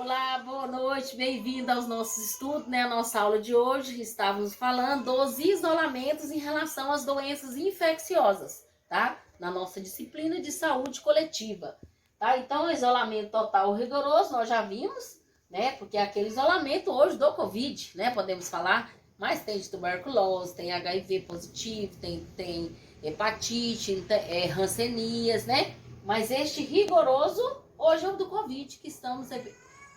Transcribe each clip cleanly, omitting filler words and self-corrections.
Olá, boa noite, bem-vindo aos nossos estudos, né? A nossa aula de hoje estávamos falando dos isolamentos em relação às doenças infecciosas, tá? Na nossa disciplina de saúde coletiva, tá? Então, o isolamento total rigoroso nós já vimos, né? Porque é aquele isolamento hoje do Covid, né? Podemos falar, mas tem de tuberculose, tem HIV positivo, tem hepatite, rancenias, né? Mas este rigoroso hoje é o do Covid que estamos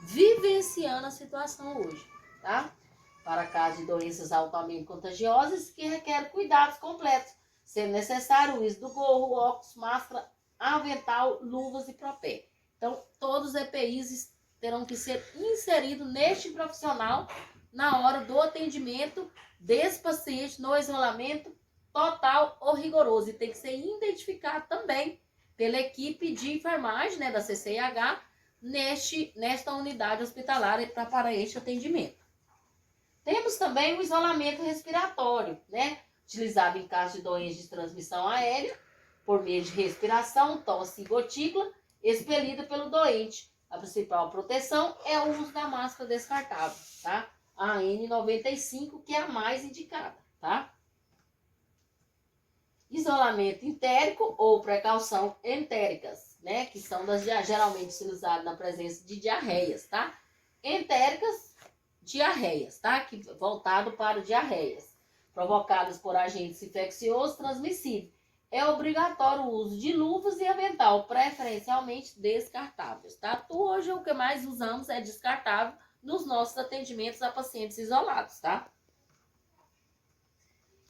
vivenciando a situação hoje, tá? Para casos de doenças altamente contagiosas que requerem cuidados completos, sendo necessário o uso do gorro, óculos, máscara, avental, luvas e propé. Então, todos os EPIs terão que ser inseridos neste profissional na hora do atendimento desse paciente no isolamento total ou rigoroso. E tem que ser identificado também pela equipe de enfermagem, né, da CCIH, nesta unidade hospitalar para este atendimento. Temos também o isolamento respiratório, né, utilizado em caso de doenças de transmissão aérea, por meio de respiração, tosse e gotícula, expelida pelo doente. A principal proteção é o uso da máscara descartável, tá? A N95, que é a mais indicada, tá? Isolamento entérico ou precaução entéricas, né? Que são geralmente utilizadas na presença de diarreias, tá? Entéricas, diarreias, tá? Que voltado para diarreias, provocadas por agentes infecciosos transmissíveis. É obrigatório o uso de luvas e avental, preferencialmente descartáveis, tá? Hoje o que mais usamos é descartável nos nossos atendimentos a pacientes isolados, tá?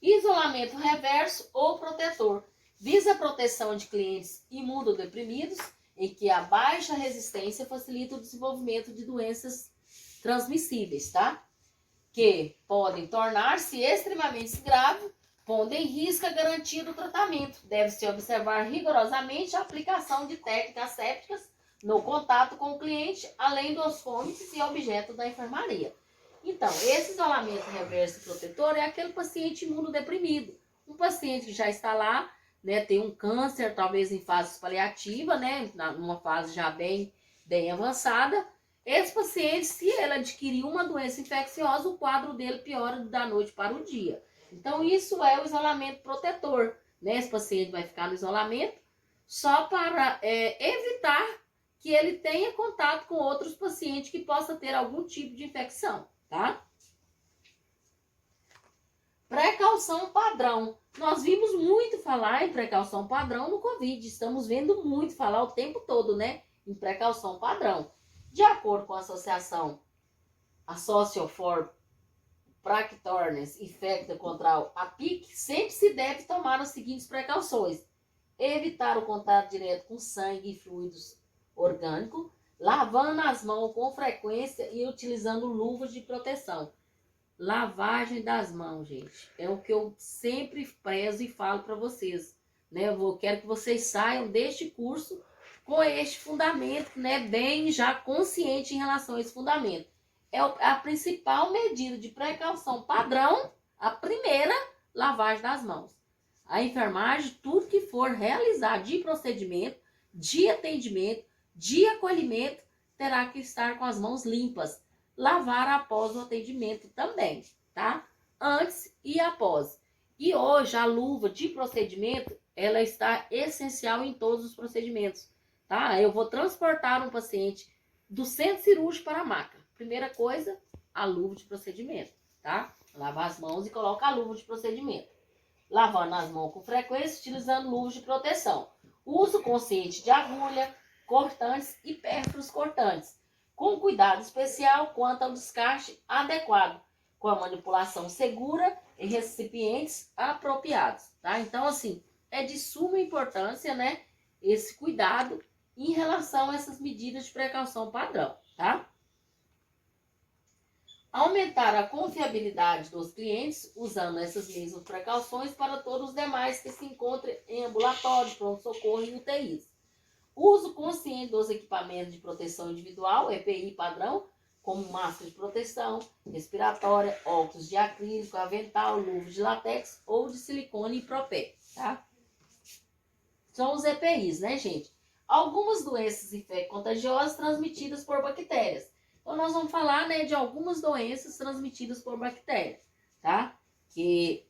Isolamento reverso ou protetor visa a proteção de clientes imunodeprimidos em que a baixa resistência facilita o desenvolvimento de doenças transmissíveis, tá? Que podem tornar-se extremamente graves, pondo em risco a garantia do tratamento. Deve-se observar rigorosamente a aplicação de técnicas sépticas no contato com o cliente, além dos fones e objetos da enfermaria. Então, esse isolamento reverso e protetor é aquele paciente imunodeprimido. Um paciente que já está lá, né, tem um câncer, talvez em fase paliativa, né, numa fase já bem avançada. Esse paciente, se ele adquirir uma doença infecciosa, o quadro dele piora da noite para o dia. Então, isso é o isolamento protetor, né? Esse paciente vai ficar no isolamento só para evitar que ele tenha contato com outros pacientes que possa ter algum tipo de infecção, tá? Precaução padrão. Nós vimos muito falar em precaução padrão no Covid. Estamos vendo muito falar o tempo todo, né? Em precaução padrão. De acordo com a associação Association for Practitioners Infected Control, a PIC, sempre se deve tomar as seguintes precauções: evitar o contato direto com sangue e fluidos orgânicos, lavando as mãos com frequência e utilizando luvas de proteção. Lavagem das mãos, gente, é o que eu sempre prezo e falo para vocês, né? Quero que vocês saiam deste curso com este fundamento, né, bem já consciente em relação a esse fundamento. É a principal medida de precaução padrão, a primeira, lavagem das mãos. A enfermagem, tudo que for realizar de procedimento, de atendimento, de acolhimento, terá que estar com as mãos limpas. Lavar após o atendimento também, tá? Antes e após. E hoje a luva de procedimento, ela está essencial em todos os procedimentos, tá? Eu vou transportar um paciente do centro cirúrgico para a maca. Primeira coisa, a luva de procedimento, tá? Lavar as mãos e coloca a luva de procedimento. Lavando as mãos com frequência, utilizando luvas de proteção. Uso consciente de agulha, cortantes e pérfuros cortantes, com cuidado especial quanto ao descarte adequado, com a manipulação segura em recipientes apropriados, tá? Então, assim, é de suma importância, né, esse cuidado em relação a essas medidas de precaução padrão, tá? Aumentar a confiabilidade dos clientes usando essas mesmas precauções para todos os demais que se encontrem em ambulatório, pronto-socorro e UTIs. Uso consciente dos equipamentos de proteção individual, EPI padrão, como máscara de proteção respiratória, óculos de acrílico, avental, luvas de látex ou de silicone e propé, tá? São os EPIs, né, gente? Algumas doenças infecto-contagiosas transmitidas por bactérias nós vamos falar, né, de algumas doenças transmitidas por bactéria, tá? Que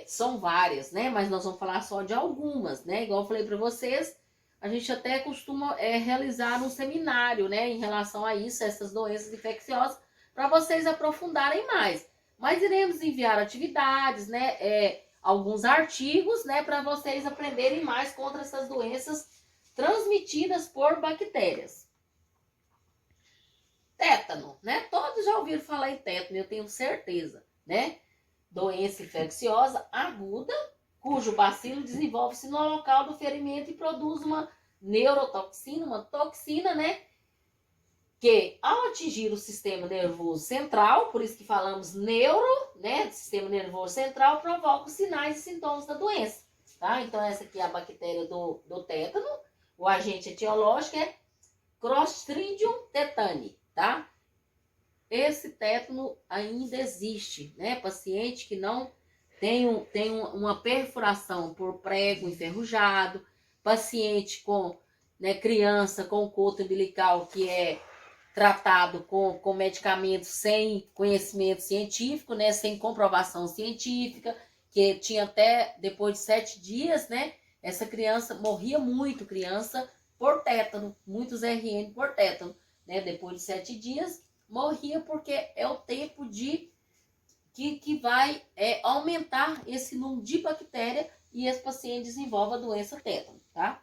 são várias, né? Mas nós vamos falar só de algumas, né? Igual eu falei para vocês, a gente até costuma realizar um seminário, né, em relação a isso, essas doenças infecciosas, para vocês aprofundarem mais. Mas iremos enviar atividades, né, alguns artigos, né, para vocês aprenderem mais contra essas doenças transmitidas por bactérias. Tétano, né? Todos já ouviram falar em tétano, eu tenho certeza, né? Doença infecciosa aguda, cujo bacilo desenvolve-se no local do ferimento e produz uma neurotoxina, uma toxina, né? Que ao atingir o sistema nervoso central, por isso que falamos neuro, né? Sistema nervoso central, provoca os sinais e sintomas da doença, tá? Então essa aqui é a bactéria do tétano, o agente etiológico é Clostridium tetani, tá? Esse tétano ainda existe, né? Paciente que não tem uma perfuração por prego enferrujado, paciente com, né, criança com coto umbilical que é tratado com medicamentos sem conhecimento científico, né? Sem comprovação científica, que tinha até depois de 7 dias, né? Essa criança morria muito, criança por tétano, muitos RN por tétano, né? Depois de 7 dias morria porque é o tempo de que vai aumentar esse número de bactéria e esse paciente desenvolve a doença tétano, tá?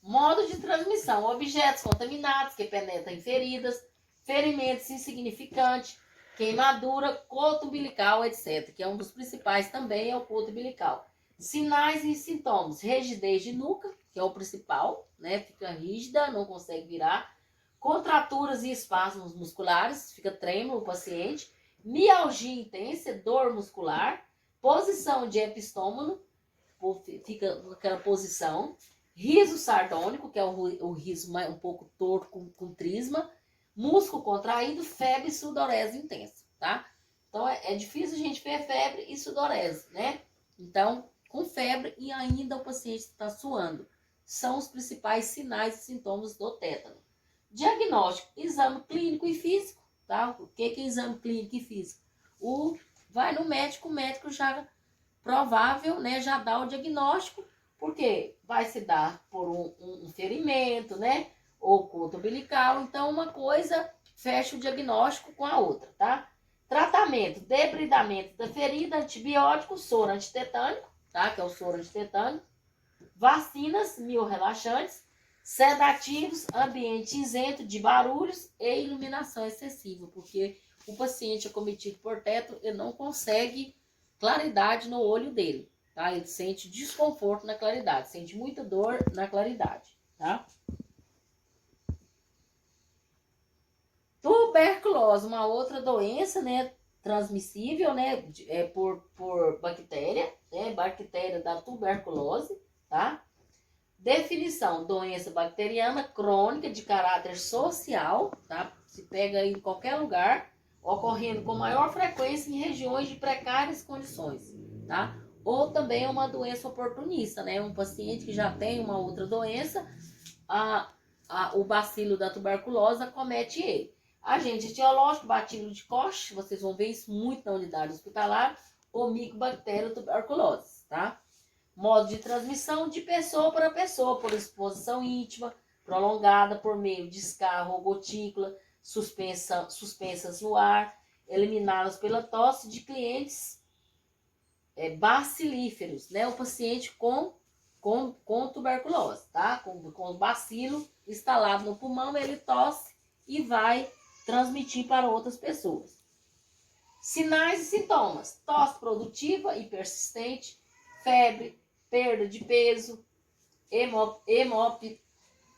Modo de transmissão: objetos contaminados que penetram em feridas, ferimentos insignificantes, queimadura, coto umbilical, etc. Que é um dos principais também, é o coto umbilical. Sinais e sintomas: rigidez de nuca, que é o principal, né? Fica rígida, não consegue virar. Contraturas e espasmos musculares, fica trêmulo o paciente. Mialgia intensa, dor muscular. Posição de epistômago, fica naquela posição. Riso sardônico, que é o riso um pouco torto com trisma. Músculo contraído, febre e sudorese intensa, tá? Então é difícil a gente ver febre e sudorese, né? Então, com febre e ainda o paciente está suando. São os principais sinais e sintomas do tétano. Diagnóstico: exame clínico e físico, tá? O que é exame clínico e físico? Vai no médico, o médico já provável, né, já dá o diagnóstico, porque vai se dar por um ferimento, né, ou coto umbilical, então uma coisa fecha o diagnóstico com a outra, tá? Tratamento: debridamento da ferida, antibiótico, soro antitetânico, tá? Que é o soro antitetânico, vacinas miorrelaxantes, sedativos, ambiente isento de barulhos e iluminação excessiva, porque o paciente acometido por tétano, ele não consegue claridade no olho dele, tá? Ele sente desconforto na claridade, sente muita dor na claridade, tá? Tuberculose, uma outra doença, né, transmissível, né, por bactéria, né, bactéria da tuberculose, tá? Definição: doença bacteriana crônica de caráter social, tá? Se pega aí em qualquer lugar, ocorrendo com maior frequência em regiões de precárias condições, tá? Ou também é uma doença oportunista, né? Um paciente que já tem uma outra doença, o bacilo da tuberculose acomete ele. Agente etiológico: bacilo de Koch, vocês vão ver isso muito na unidade hospitalar, ou Mycobacterium tuberculosis, tá? Modo de transmissão: de pessoa para pessoa, por exposição íntima, prolongada por meio de escarro ou gotícula, suspensas no ar, eliminadas pela tosse de clientes bacilíferos, né? O paciente com tuberculose, tá? Com bacilo instalado no pulmão, ele tosse e vai transmitir para outras pessoas. Sinais e sintomas: tosse produtiva e persistente, febre, perda de peso,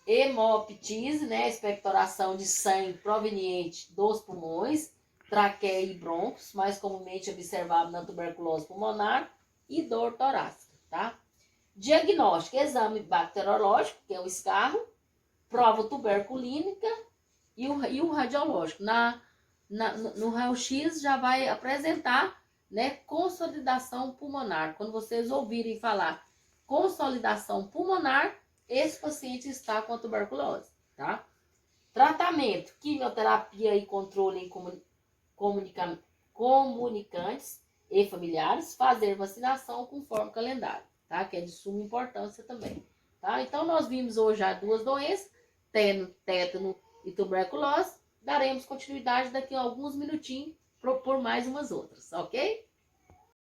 hemoptise, né, expectoração de sangue proveniente dos pulmões, traqueia e brônquios, mais comumente observado na tuberculose pulmonar, e dor torácica, tá? Diagnóstico: exame bacteriológico, que é o escarro, prova tuberculínica e o radiológico. No raio-x já vai apresentar, né, consolidação pulmonar. Quando vocês ouvirem falar consolidação pulmonar, esse paciente está com a tuberculose, tá? tratamento, quimioterapia e controle em comunicantes e familiares, fazer vacinação conforme o calendário, tá? Que é de suma importância também, tá? Então, nós vimos hoje as duas doenças, tétano e tuberculose. Daremos continuidade daqui a alguns minutinhos por mais umas outras, ok?